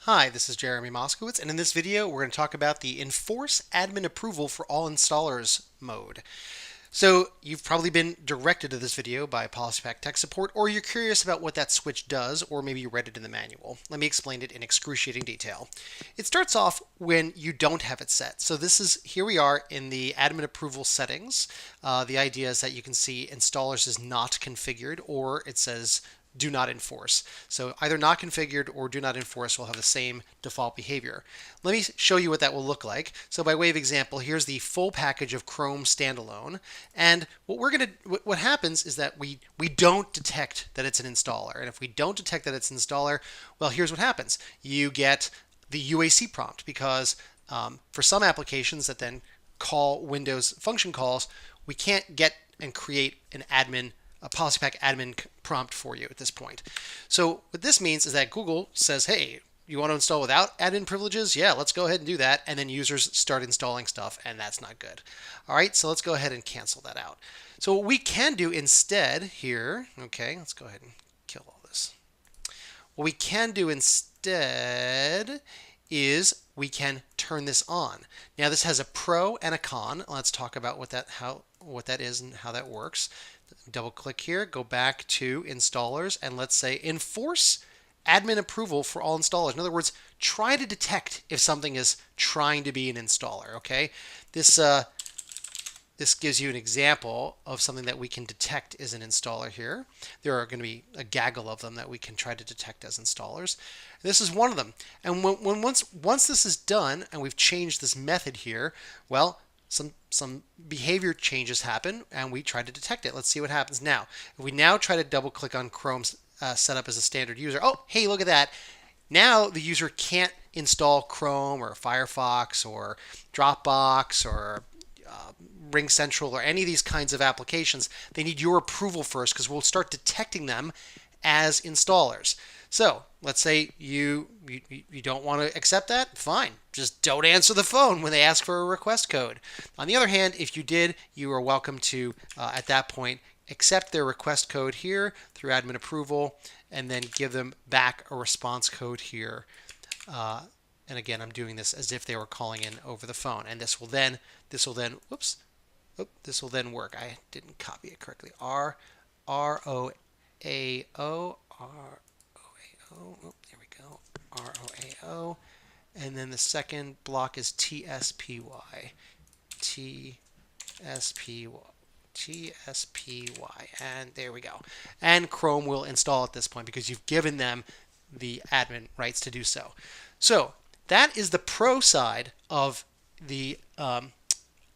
Hi, this is Jeremy Moskowitz, and in this video we're going to talk about the Enforce Admin Approval for All Installers mode. So you've probably been directed to this video by PolicyPack Tech Support, or you're curious about what that switch does, or maybe you read it in the manual. Let me explain it in excruciating detail. It starts off when you don't have it set. So here we are in the admin approval settings. The idea is that you can see installers is not configured, or it says do not enforce. So either not configured or do not enforce will have the same default behavior. Let me show you what that will look like. So by way of example, here's the full package of Chrome standalone. And what happens is that we don't detect that it's an installer. And if we don't detect that it's an installer, well, here's what happens. You get the UAC prompt because for some applications that then call Windows function calls, we can't get and create a PolicyPack admin prompt for you at this point. So what this means is that Google says, hey, you want to install without admin privileges? Yeah, let's go ahead and do that. And then users start installing stuff, and that's not good. All right, so let's go ahead and cancel that out. So what we can do instead here, okay, let's go ahead and kill all this. What we can do instead is we can turn this on. Now this has a pro and a con. Let's talk about what that is and how that works. Double click here, go back to installers, and let's say enforce admin approval for all installers. In other words, try to detect if something is trying to be an installer. Okay, this gives you an example of something that we can detect as an installer here. There are going to be a gaggle of them that we can try to detect as installers. This is one of them. And once this is done and we've changed this method here, well, some behavior changes happen and we try to detect it. Let's see what happens now. If we now try to double click on Chrome's setup as a standard user, oh, hey, look at that. Now the user can't install Chrome or Firefox or Dropbox or Ring Central or any of these kinds of applications. They need your approval first because we'll start detecting them as installers. So let's say you don't want to accept that, fine. Just don't answer the phone when they ask for a request code. On the other hand, if you did, you are welcome to, at that point, accept their request code here through admin approval and then give them back a response code here. And again, I'm doing this as if they were calling in over the phone. And this will then work. I didn't copy it correctly. R-O-A-O. Oh, there we go. R-O-A-O. And then the second block is T-S-P-Y. T-S-P-Y. T-S-P-Y. And there we go. And Chrome will install at this point because you've given them the admin rights to do so. So that is the pro side of the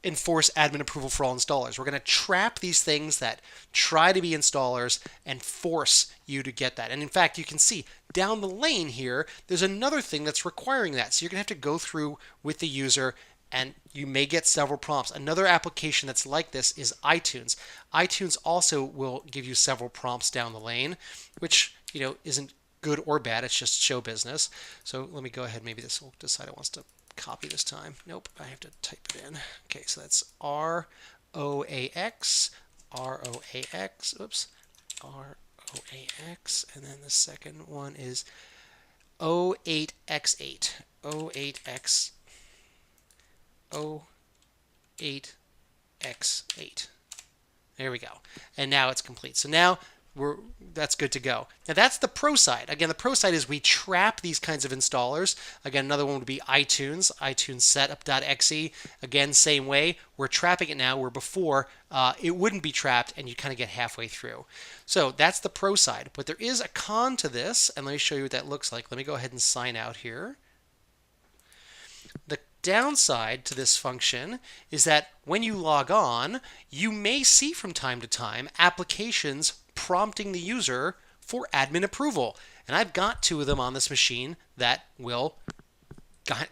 enforce admin approval for all installers. We're going to trap these things that try to be installers and force you to get that. And in fact, you can see down the lane here, there's another thing that's requiring that. So you're going to have to go through with the user and you may get several prompts. Another application that's like this is iTunes. iTunes also will give you several prompts down the lane, which, isn't good or bad. It's just show business. So let me go ahead. Maybe this will decide it wants to copy this time. Nope, I have to type it in. Okay, so that's R-O-A-X, R-O-A-X, oops, R-O-A-X, and then the second one is O8X8, O8X, O8X8. There we go. And now it's complete. So now that's good to go. Now that's the pro side. Again, the pro side is we trap these kinds of installers. Again, another one would be iTunes, iTunes setup.exe. Again, same way. We're trapping it now where before it wouldn't be trapped and you kind of get halfway through. So that's the pro side. But there is a con to this, and let me show you what that looks like. Let me go ahead and sign out here. The downside to this function is that when you log on, you may see from time to time applications prompting the user for admin approval. And I've got two of them on this machine that will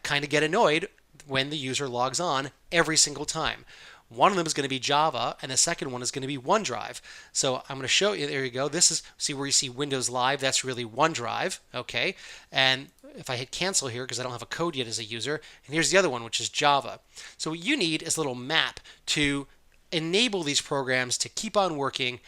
kind of get annoyed when the user logs on every single time. One of them is going to be Java, and the second one is going to be OneDrive. So I'm going to show you, there you go. This is, see where you see Windows Live, that's really OneDrive, okay? And if I hit cancel here, because I don't have a code yet as a user, and here's the other one, which is Java. So what you need is a little map to enable these programs to keep on working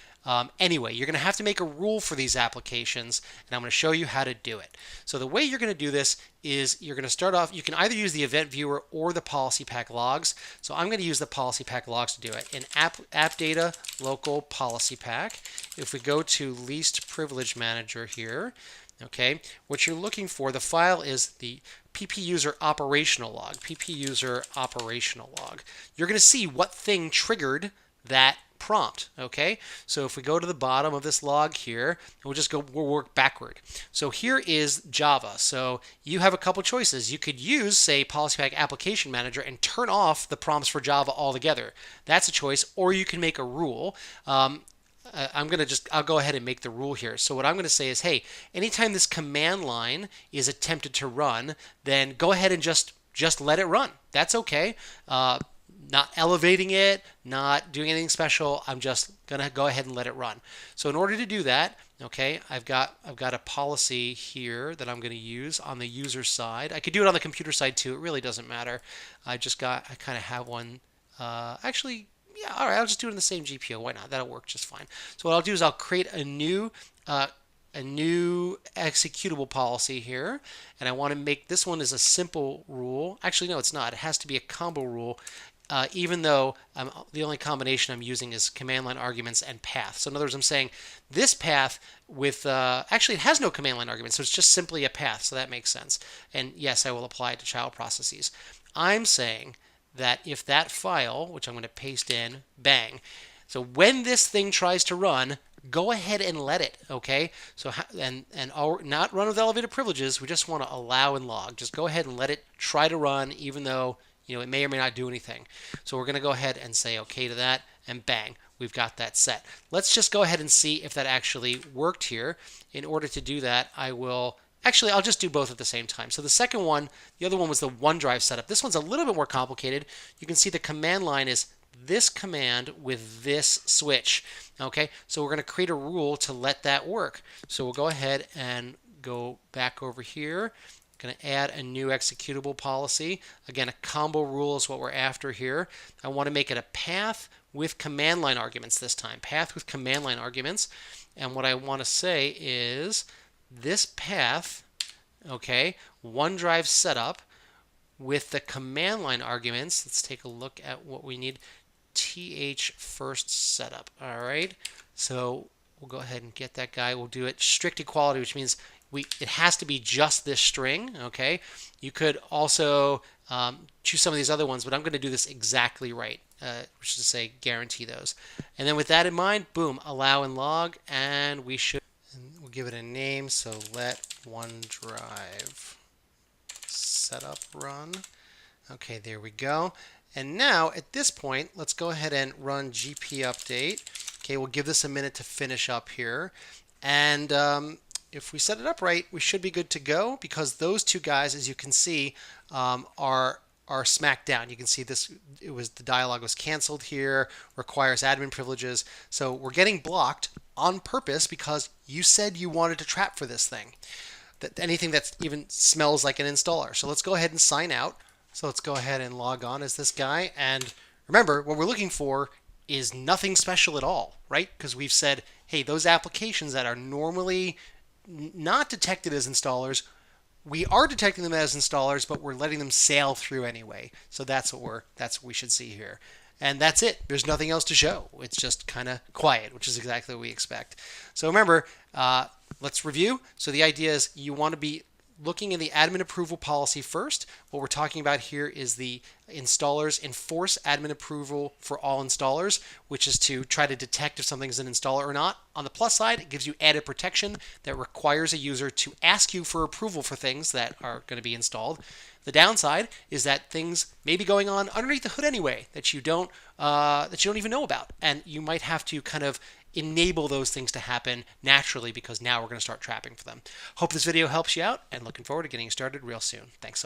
Anyway, you're going to have to make a rule for these applications, and I'm going to show you how to do it. So the way you're going to do this is you're going to start off, you can either use the event viewer or the policy pack logs. So I'm going to use the policy pack logs to do it. In app data local policy pack, if we go to least privilege manager here, okay, what you're looking for, the file is the PP user operational log, PP user operational log. You're going to see what thing triggered that prompt. Okay, so if we go to the bottom of this log here, we'll work backward. So here is Java. So you have a couple choices. You could use, say, policy pack application manager and turn off the prompts for Java altogether. That's a choice. Or you can make a rule. I'll go ahead and make the rule here. So what I'm going to say is, hey, anytime this command line is attempted to run, then go ahead and just let it run. That's okay. Not elevating it, not doing anything special. I'm just going to go ahead and let it run. So in order to do that, okay, I've got a policy here that I'm going to use on the user side. I could do it on the computer side too. It really doesn't matter. I kind of have one. Actually, yeah, all right, I'll just do it in the same GPO. Why not? That'll work just fine. So what I'll do is I'll create a new executable policy here, and I want to make this one as a simple rule. Actually, no, it's not. It has to be a combo rule. Even though the only combination I'm using is command line arguments and path. So in other words, I'm saying this path with, actually it has no command line arguments, so it's just simply a path, so that makes sense. And yes, I will apply it to child processes. I'm saying that if that file, which I'm going to paste in, bang, so when this thing tries to run, go ahead and let it, okay? So not run with elevated privileges, we just want to allow and log. Just go ahead and let it try to run, even though it may or may not do anything. So we're going to go ahead and say okay to that, and bang, we've got that set. Let's just go ahead and see if that actually worked here. In order to do that, I'll just do both at the same time. So the second one, the other one was the OneDrive setup. This one's a little bit more complicated. You can see the command line is this command with this switch. Okay, so we're going to create a rule to let that work. So we'll go ahead and go back over here. Going to add a new executable policy. Again, a combo rule is what we're after here. I want to make it a path with command line arguments this time. Path with command line arguments. And what I want to say is this path, okay, OneDrive setup with the command line arguments. Let's take a look at what we need. TH first setup. All right. So we'll go ahead and get that guy. We'll do it strict equality, which means it has to be just this string, okay? You could also choose some of these other ones, but I'm going to do this exactly right, which is to say guarantee those. And then with that in mind, boom, allow and log, and we'll give it a name, so let OneDrive setup run. Okay, there we go. And now at this point, let's go ahead and run GP update. Okay, we'll give this a minute to finish up here. And if we set it up right, we should be good to go, because those two guys, as you can see, are smacked down. You can see this, the dialog was canceled here, requires admin privileges. So we're getting blocked on purpose because you said you wanted to trap for this thing. Anything that even smells like an installer. So let's go ahead and sign out. So let's go ahead and log on as this guy. And remember, what we're looking for is nothing special at all, right? Because we've said, hey, those applications that are normally not detected as installers, we are detecting them as installers, but we're letting them sail through anyway. So that's what we should see here. And that's it. There's nothing else to show. It's just kind of quiet, which is exactly what we expect. So remember, let's review. So the idea is you want to be looking in the admin approval policy first. What we're talking about here is the installers enforce admin approval for all installers, which is to try to detect if something's an installer or not. On the plus side, it gives you added protection that requires a user to ask you for approval for things that are going to be installed. The downside is that things may be going on underneath the hood anyway that you don't even know about, and you might have to kind of enable those things to happen naturally, because now we're going to start trapping for them. Hope this video helps you out, and looking forward to getting started real soon. Thanks so much.